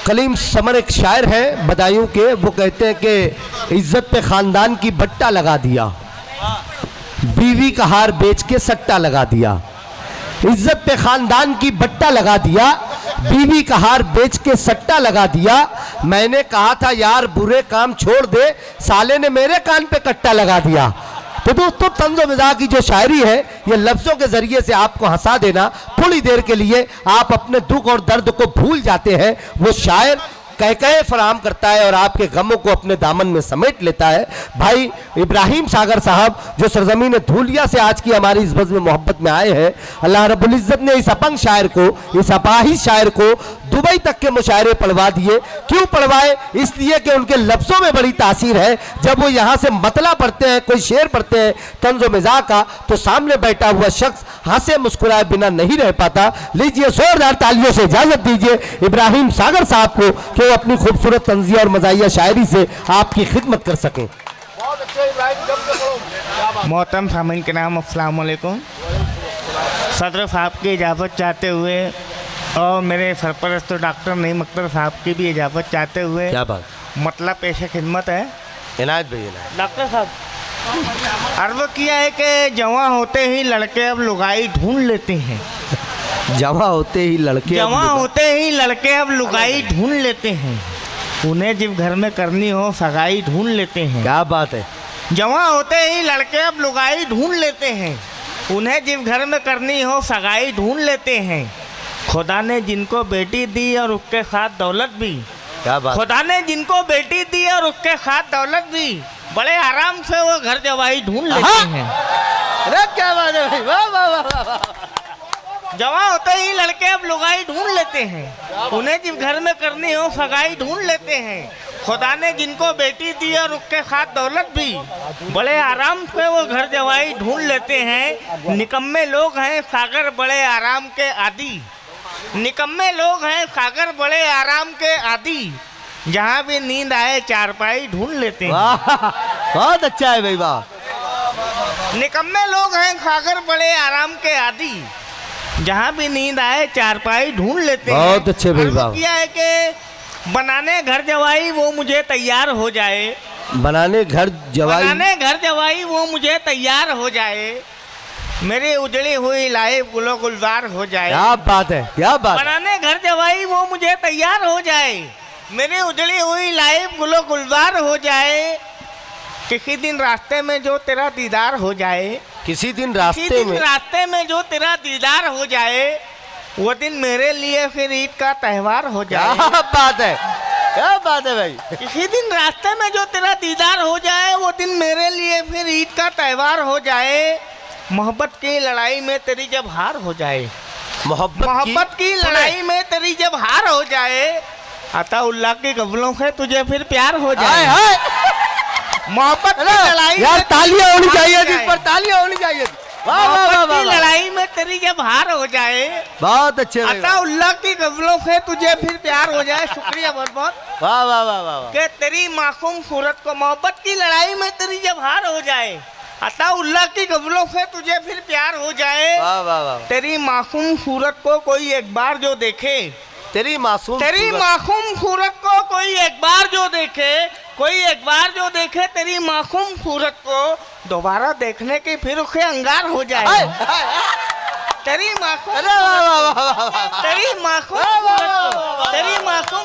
Kaleem summer एक शायर हैं बदायूं के, वो कहते हैं कि इज्जत पे खानदान की बट्टा लगा दिया, बीवी का हार बेच के सट्टा लगा दिया। इज्जत पे खानदान की बट्टा लगा दिया, बीवी का हार बेच के सट्टा लगा दिया। मैंने कहा था यार बुरे काम छोड़ दे, साले ने मेरे कान पे कट्टा लगा दिया। तो दोस्तों तंज़ो मिज़ाह की जो शायरी है, ये लफ्ज़ों के ज़रिए से आपको हंसा देना, थोड़ी देर के लिए आप अपने दुख और दर्द को भूल जाते हैं। वो शायर कह फराहम करता है और आपके गमों को अपने दामन में समेट लेता है। भाई इब्राहिम सागर साहब जो सरजमीन धूलिया से आज की हमारी इस बज़्म मोहब्बत में आए हैं, अल्लाह रब्बुल इज़्ज़त ने इस अपंग शायर को, इस अपाहिज शायर को दुबई तक के मुशायरे पढ़वा दिए। क्यों पढ़वाए? इसलिए कि उनके लफ्ज़ों में बड़ी तासीर है। जब वो यहाँ से मतला पढ़ते हैं, कोई शेर पढ़ते हैं तंज़ो मिज़ाह का, तो सामने बैठा हुआ शख्स हंसे मुस्कुराए बिना नहीं रह पाता। लीजिए जोरदार तालियों से इजाज़त दीजिए इब्राहिम सागर साहब को कि वो अपनी खूबसूरत तंज़िया और मज़ाहिया शायरी से आपकी खिदमत कर सकें। मोहतरम सामीन के नाम अस्सलाम वालेकुम। सदर साहब की इजाज़त चाहते हुए और मेरे सरपरस्त डॉक्टर नईम अख्तर साहब की भी इजाज़त चाहते हुए, क्या बात, मतलब पेशे खिदमत है इनायत भाई। इनायत डॉक्टर साहब, अर्ज़ किया है कि जवां होते ही लड़के अब लुगाई ढूंढ लेते हैं। जवां होते ही लड़के जवां होते ही लड़के अब लुगाई ढूंढ लेते हैं, उन्हें जिस घर में करनी हो सगाई ढूंढ लेते हैं। क्या बात है। जवां होते ही लड़के अब लुगाई ढूंढ लेते हैं, उन्हें जिस घर में करनी हो सगाई ढूंढ लेते हैं। खुदा ने जिनको बेटी दी और उसके साथ दौलत भी, क्या बात, खुदा ने जिनको बेटी दी और उसके साथ दौलत भी, बड़े आराम से वो घर जवाई ढूंढ लेते हैं। अरे क्या बात है भाई, वाह वाह वाह वाह। जवां होते ही लड़के अब लुगाई ढूंढ लेते हैं, उन्हें जिस घर में करनी हो सगाई ढूंढ लेते हैं। खुदा ने जिनको बेटी दी और उसके साथ दौलत भी, बड़े आराम से वो घर जवाई ढूंढ लेते हैं। निकम्मे लोग हैं सागर बड़े आराम के आदी, निकम्मे लोग हैं सागर बड़े आराम के आदी, जहाँ भी नींद आए चारपाई ढूंढ लेते हैं। बहुत अच्छा है भाई, वाह। निकम्मे लोग हैं सागर बड़े आराम के आदी, जहाँ भी नींद आए चारपाई ढूंढ लेते हैं। बहुत अच्छे भाई, वाह। किया है कि बनाने घर जवाई वो मुझे तैयार हो जाए, बनाने घर जवाई, बनाने घर जवाई वो मुझे तैयार हो जाए, मेरी उजड़ी हुई लाए गुलो गुलजार हो जाए। क्या बात है, क्या बात। बनाने घर जवाई वो मुझे तैयार हो जाए, मेरी उजड़ी हुई लाइफ गुलो गुलजार हो जाए। किसी दिन रास्ते में जो तेरा दीदार हो जाए, किसी दिन रास्ते में जो तेरा दीदार हो जाए, वो दिन मेरे लिए फिर ईद का त्यौहार हो जाए। क्या बात है, क्या बात है भाई। किसी दिन रास्ते में जो तेरा दीदार हो जाए, वो दिन मेरे लिए फिर ईद का त्यौहार हो जाए। मोहब्बत की लड़ाई में तेरी जब हार हो जाए, मोहब्बत की लड़ाई में तेरी जब हार हो जाए, अताउल्लाह के गजलों से तुझे फिर प्यार हो जाए। मोहब्बत की लड़ाई, यार तालियां होनी चाहिए, जिस पर तालियां होनी चाहिए। मोहब्बत की लड़ाई में तेरी जब हार हो जाए, बहुत अच्छे, अताउल्लाह की गजलों से तुझे फिर प्यार हो जाए। शुक्रिया बहुत बहुत, वाह वाह वाह वाह। कि तेरी मासूम सूरत को, मोहब्बत की लड़ाई में तेरी जब हार हो जाए, अताउल्लाह की गजलों से तुझे फिर प्यार हो जाए। वाह वाह वाह। तेरी मासूम सूरत को कोई एक बार जो देखे, तेरी मासूम सूरत को कोई एक बार जो देखे, कोई एक बार जो देखे तेरी मासूम सूरत को, दोबारा देखने की फिर उसे अंगार हो जाए। तेरी मासूम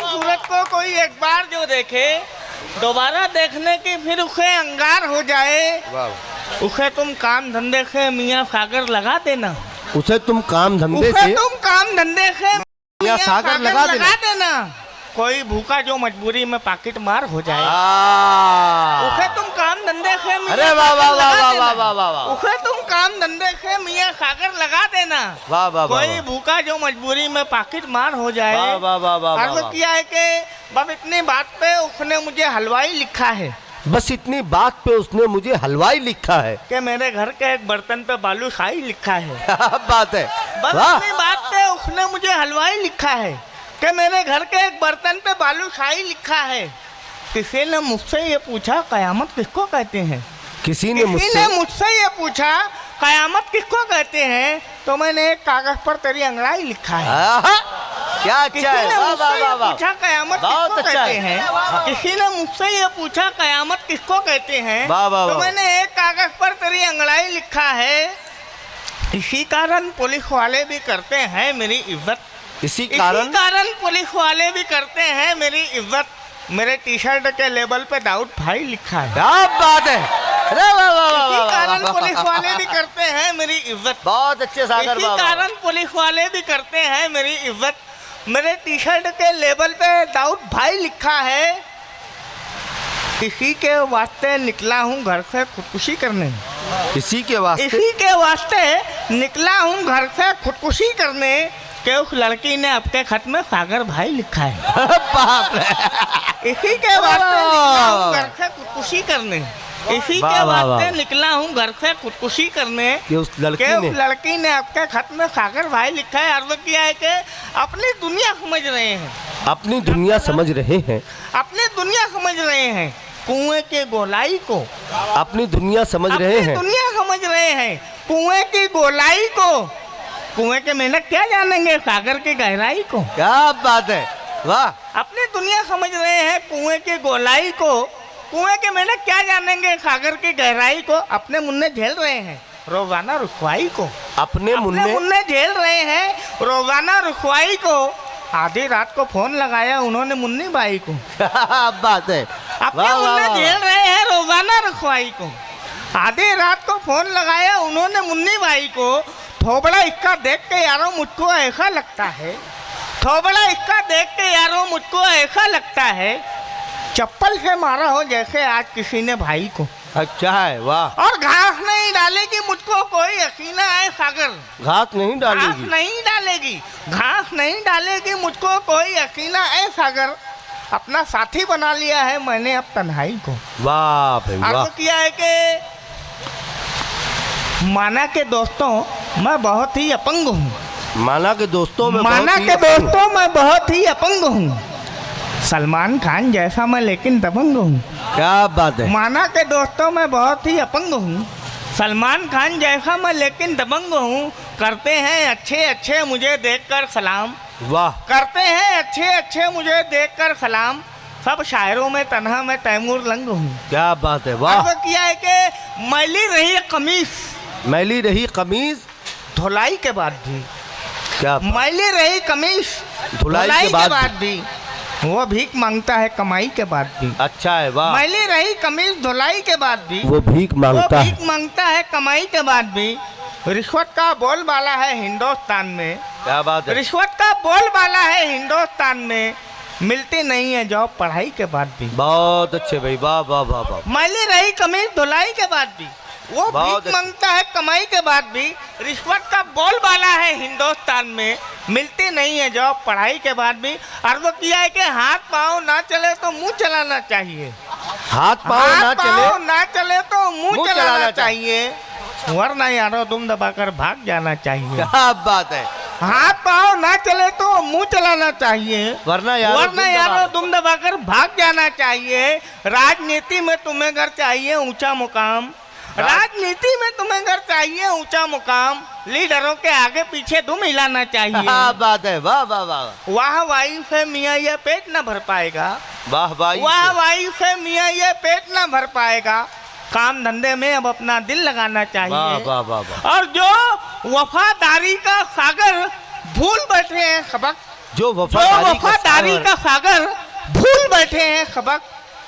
सूरत को कोई एक बार जो देखे, दोबारा देखने की फिर उसे अंगार हो जाए। उसे तुम काम धंधे से मियाँ सागर लगा देना, उसे तुम काम धंधे से मियाँ सागर लगा देना। कोई भूखा जो मजबूरी में पाकिट मार हो जाए, उसे तुम काम धंधे से, अरे वाह वाह वाह वाह वाह वाह, उसे तुम काम धंधे से मियाँ सागर लगा देना। वाह वाह, कोई भूखा जो मजबूरी में पाकिट मार हो जाए। वाह वाह वाह। अर्ज़ किया है कि बस इतनी बात पे उसने मुझे हलवाई लिखा है, बस इतनी बात पे उसने मुझे हलवाई लिखा है, कि मेरे घर के एक बर्तन पे बालूशाही लिखा है। क्या बात है। बस इतनी बात पे उसने मुझे हलवाई लिखा है, कि मेरे घर के एक बर्तन पे बालूशाही लिखा है। किसी ने मुझसे ये पूछा कयामत किसको कहते हैं, किसी ने मुझसे ये पूछा कयामत किसको कहते हैं, तो मैंने एक कागज पर तेरी अंगड़ाई लिखा है। क्या अच्छा किसी है, ने वाह मुझसे वाह ये वाह वाह, पूछा कयामत बहुत किसको अच्छा कहते है। हैं, किसी ने मुझसे ये पूछा कयामत किसको कहते हैं, वाह, वाह, तो वाह। मैंने एक कागज पर तेरी अंगड़ाई लिखा है, इसी कारण पुलिस वाले भी करते हैं मेरी इज्जत, इसी इसी कारण कारण पुलिस वाले भी करते हैं मेरी इज्जत, मेरे टी शर्ट के लेबल पे दाऊद भाई लिखा है, क्या बात है, अरे वाह वाह वाह इसी वाह, कारण वाह, पुलिस वाह, वाले भी करते हैं मेरी इज्जत, बहुत अच्छे सागर इसी बाबा, कारण पुलिस वाले भी करते हैं मेरी इज्जत, मेरे टी शर्ट के लेबल पे दाऊद भाई लिखा है, इसी के वास्ते निकला हूँ घर से खुदकुशी करने, इसी के वास्ते इसी के वास्ते निकला हूँ घर से खुदकुशी करने कि उस लड़की ने आपके खत में सागर भाई लिखा है, बाप रे, इसी के वास्ते निकला हूँ घर से खुदकुशी करने, इसी वाह, के वाह, वास्ते वाह। निकला हूँ घर से खुदकुशी करने कि उस लड़की कि ने उस लड़की ने आपके खत में सागर भाई लिखा है, अर्ज किया है कि अपनी दुनिया समझ रहे हैं, अपनी दुनिया समझ रहे हैं, अपनी दुनिया समझ रहे हैं, कुएं के गोलाई को अपनी दुनिया समझ रहे अपनी हैं, दुनिया समझ रहे हैं, कुएं की गोलाई को, कुएं के मेहनत क्या जानेंगे सागर की गहराई को, क्या बात है, वाह, अपनी दुनिया समझ रहे हैं कुएं की गोलाई को, कुएं के मेहनत क्या जानेंगे सागर की गहराई को, अपने मुन्ने झेल रहे हैं रोजाना रुसवाई को, अपने अपने मुन्ने मुन्ने झेल रहे हैं रोजाना रुसवाई को, आधी रात को फोन लगाया उन्होंने मुन्नी बाई को, क्या बात है, अपने वाह वाह मुन्ने वाह, झेल रहे हैं रोजाना रुसवाई को, आधी रात को फोन लगाया उन्होंने मुन्नी बाई को, थोबड़ा इसका देख के यारों मुझको ऐसा लगता है, थोबड़ा इसका देख के यारों मुझको ऐसा लगता है, चप्पल से मारा हो जैसे आज किसी ने भाई को, अच्छा है, वाह, और घास नहीं डालेगी मुझको कोई हसीना है सागर, घास नहीं घास डालेगी, नहीं डालेगी, घास नहीं डालेगी मुझको कोई हसीना है सागर, अपना साथी बना लिया है मैंने अब तन्हाई को, वाह भाई वाह, अर्ज किया है कि माना के दोस्तों मैं बहुत ही अपंग हूँ, माना के दोस्तों में माना बहुत ही के दोस्तों मैं बहुत ही अपंग हूँ, सलमान खान जैसा मैं लेकिन दबंग हूँ, क्या बात है, माना के दोस्तों मैं बहुत ही अपंग हूँ, सलमान खान जैसा मैं लेकिन दबंग हूँ, करते हैं अच्छे अच्छे मुझे देखकर सलाम, वाह, करते हैं अच्छे अच्छे मुझे देखकर सलाम, सब शायरों में तन्हा मैं तैमूर लंग हूँ, क्या बात है, वाह, अर्ज किया है कि मैली रही कमीज मैली रही कमीज, धुलाई के बाद भी, क्या मैली रही कमीज धुलाई धुलाई के के बाद बाद भी, वो भीख मांगता है कमाई के बाद भी, अच्छा है, वाह, मैली रही कमीज धुलाई के बाद भी, वो भीख वो मांगता है, भीख मांगता है कमाई के बाद भी, रिश्वत का बोलबाला है हिंदुस्तान में, क्या बात है, रिश्वत का बोलबाला है हिंदुस्तान में, मिलती नहीं है जॉब पढ़ाई के बाद भी, बहुत अच्छे भाई, वाह वाह वाह वाह, मैली रही कमीज धुलाई के बाद भी, वो बहुत भीख अच्छे। मांगता है कमाई के बाद भी, रिश्वत का बोलबाला है हिंदुस्तान में, मिलती नहीं है जॉब पढ़ाई के बाद भी, अर्ज किया है कि हाथ पाँव ना चले तो मुंह चलाना चाहिए, हाथ पाँव ना हाथ पाँव चले, ना चले तो मुंह मुंह चलाना चलाना चाहिए, वरना यारो तुम दबाकर भाग जाना चाहिए, क्या बात है, हाथ पाँव ना चले तो मुंह चलाना चाहिए, वरना यारो तुम दबाकर भाग जाना चाहिए, राजनीति में तुम्हें अगर चाहिए ऊंचा मुकाम, राजनीति में तुम्हें अगर चाहिए ऊंचा मुकाम, लीडरों के आगे पीछे तुम हिलाना चाहिए, क्या बात है, वाह वाह वाह, वाह वाई से मियाँ ये पेट न भर पाएगा, वाह भाई, वाह वाई से मियाँ ये पेट न भर पाएगा, काम धंधे में अब अपना दिल लगाना वाह चाहिए, वाह वाह वाह, और जो वफादारी का सागर भूल बैठे हैं सबक, जो जो वफादारी वफादारी का सागर भूल बैठे हैं सबक,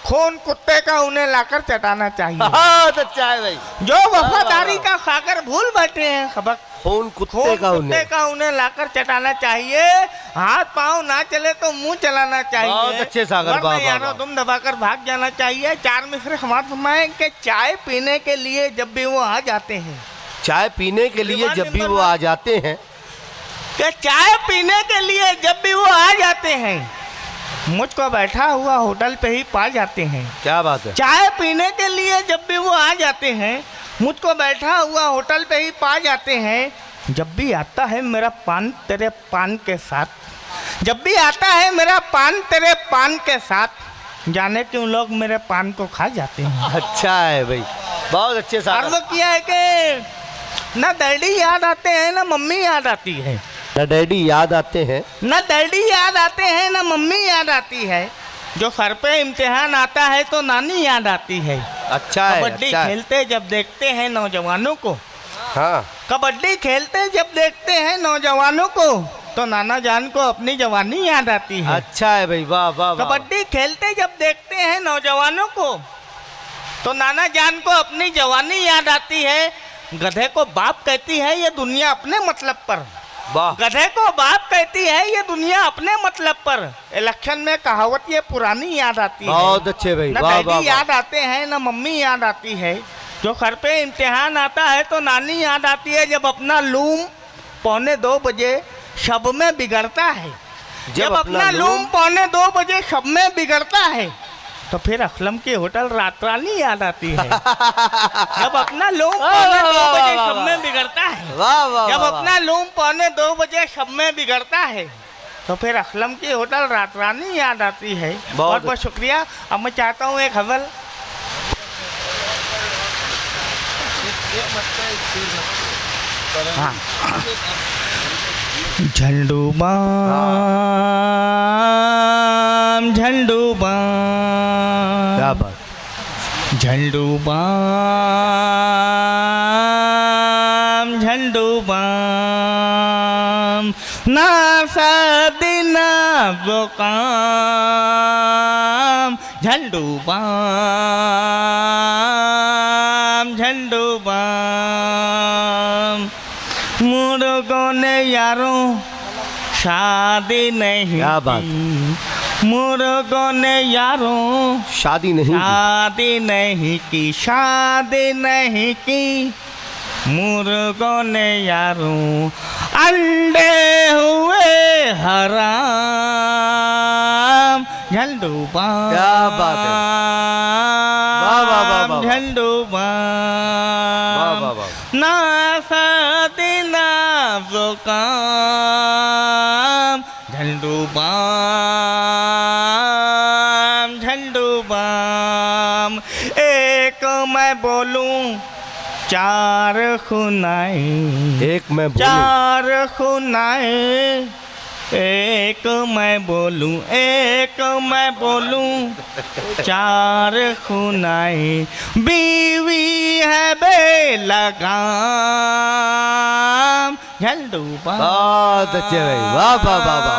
खून कुत्ते का उन्हें लाकर चटाना चाहिए, बहुत अच्छा है भाई, जो वफादारी का सागर भूल बैठे हैं सबक, खून कुत्ते खून का कुत्ते उन्हें, का उन्हें लाकर चटाना चाहिए, हाथ पाँव ना चले तो मुंह चलाना चाहिए, बहुत अच्छे सागर, वरना वाह, वाह, यारो वाह। तुम दबाकर भाग जाना चाहिए। चार मिसरे हमारे फरमाए कि चाय पीने के लिए जब भी वो आ जाते हैं, चाय पीने के लिए दीवार जब भी नंबर वो वन। आ जाते हैं, कि चाय पीने के लिए जब भी वो आ जाते हैं, मुझको बैठा हुआ होटल पे ही पा जाते हैं, क्या बात है, चाय पीने के लिए जब भी वो आ जाते हैं, मुझको बैठा हुआ होटल पे ही पा जाते हैं, जब भी आता है मेरा पान तेरे पान के साथ, जब भी आता है मेरा पान तेरे पान के साथ, जाने क्यों लोग मेरे पान को खा जाते हैं। अच्छा है भाई, बहुत अच्छे सागर, अर्ज किया है कि ना डैडी याद आते हैं ना मम्मी याद आती है, न डैडी याद आते हैं। न डैडी याद आते हैं न मम्मी याद आती है। जो सर पे इम्तिहान आता है तो नानी याद आती है। अच्छा है, कबड्डी अच्छा है। खेलते जब देखते हैं नौजवानों को, हाँ कबड्डी खेलते जब देखते हैं नौजवानों को, तो नाना जान को अपनी जवानी याद आती है। अच्छा है भाई, वाह वाह वाह। कबड्डी खेलते जब देखते हैं नौजवानों को, तो नाना जान को अपनी जवानी याद आती है। गधे को बाप कहती है ये दुनिया अपने मतलब पर, वाह। गधे को बाप कहती है ये दुनिया अपने मतलब पर। इलेक्शन में कहावत ये पुरानी याद आती है। बहुत अच्छे भाई, न वाह वाह डैडी वाह। याद आते हैं न मम्मी याद आती है। जो घर पे इम्तिहान आता है तो नानी याद आती है। जब अपना लूम 2:45 बजे शब में बिगड़ता है, जब अपना लूम 2:45 बजे शब में बिगड़ता है, तो फिर असलम की होटल रात रानी याद आती है। जब अपना लूम 2:45 बजे शब में बिगड़ता है, वाह वाह जब वाह, अपना लूम 2:45 बजे शब में बिगड़ता है, तो फिर असलम की होटल रात रानी याद आती है। बहुत बहुत शुक्रिया। अब मैं चाहता हूँ एक हवल। हाँ। झंडू बाम झंडू बाम, क्या बात। झंडू बाम झंडू बाम, ना सदिना बुकाम, झंडू बाम झंडू बाम। मुर्गों ने यारों शादी नहीं क्या बात। की, मुर्गों ने यारों शादी नहीं की। शादी नहीं की, शादी नहीं की। मुर्गों ने यारों अंडे हुए हराम, झंडू बाम। क्या बात है। वाह वाह वाह वाह। झंडू बाम, वाह वाह वाह। ना सदिना जुकाम, झंडू बाम झंडू बाम। एक मैं बोलूं चार खुनाई, एक मैं बोलूं। चार खुनाई। एक मैं बोलूं, एक मैं बोलूं चार खुनाई। बीवी है बेलगाम, झंडू बाम। बहुत अच्छे भाई, वाह वाह वाह वाह।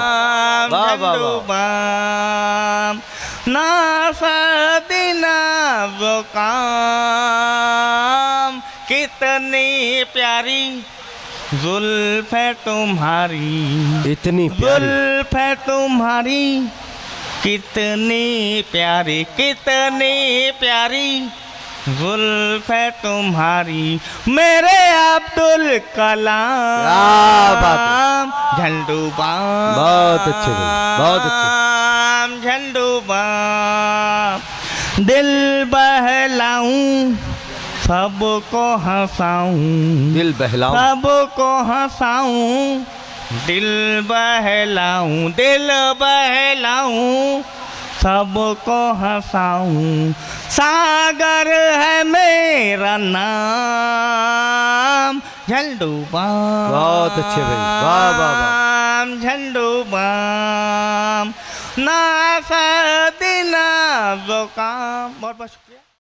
वाह वाह झंडू वाह। बाम, ना सदिना जुकाम। कितनी प्यारी जुल्फ़े तुम्हारी, इतनी प्यारी। जुल्फ़े तुम्हारी कितनी प्यारी, कितनी प्यारी जुल्फ़े तुम्हारी। मेरे अब्दुल कलाम, क्या बात है। झंडू बाम। बहुत अच्छे भाई, बहुत अच्छे। झंडू बाम, दिल बहलाऊं सबको हंसाऊं, दिल बहलाऊं। सबको हंसाऊं, दिल बहलाऊं, दिल बहलाऊं, सबको हंसाऊं। सागर है मेरा नाम, झंडू बाम। बहुत अच्छे भाई, वाह वाह वाह। झंडू बाम, ना सदिना जुकाम। बहुत बहुत शुक्रिया।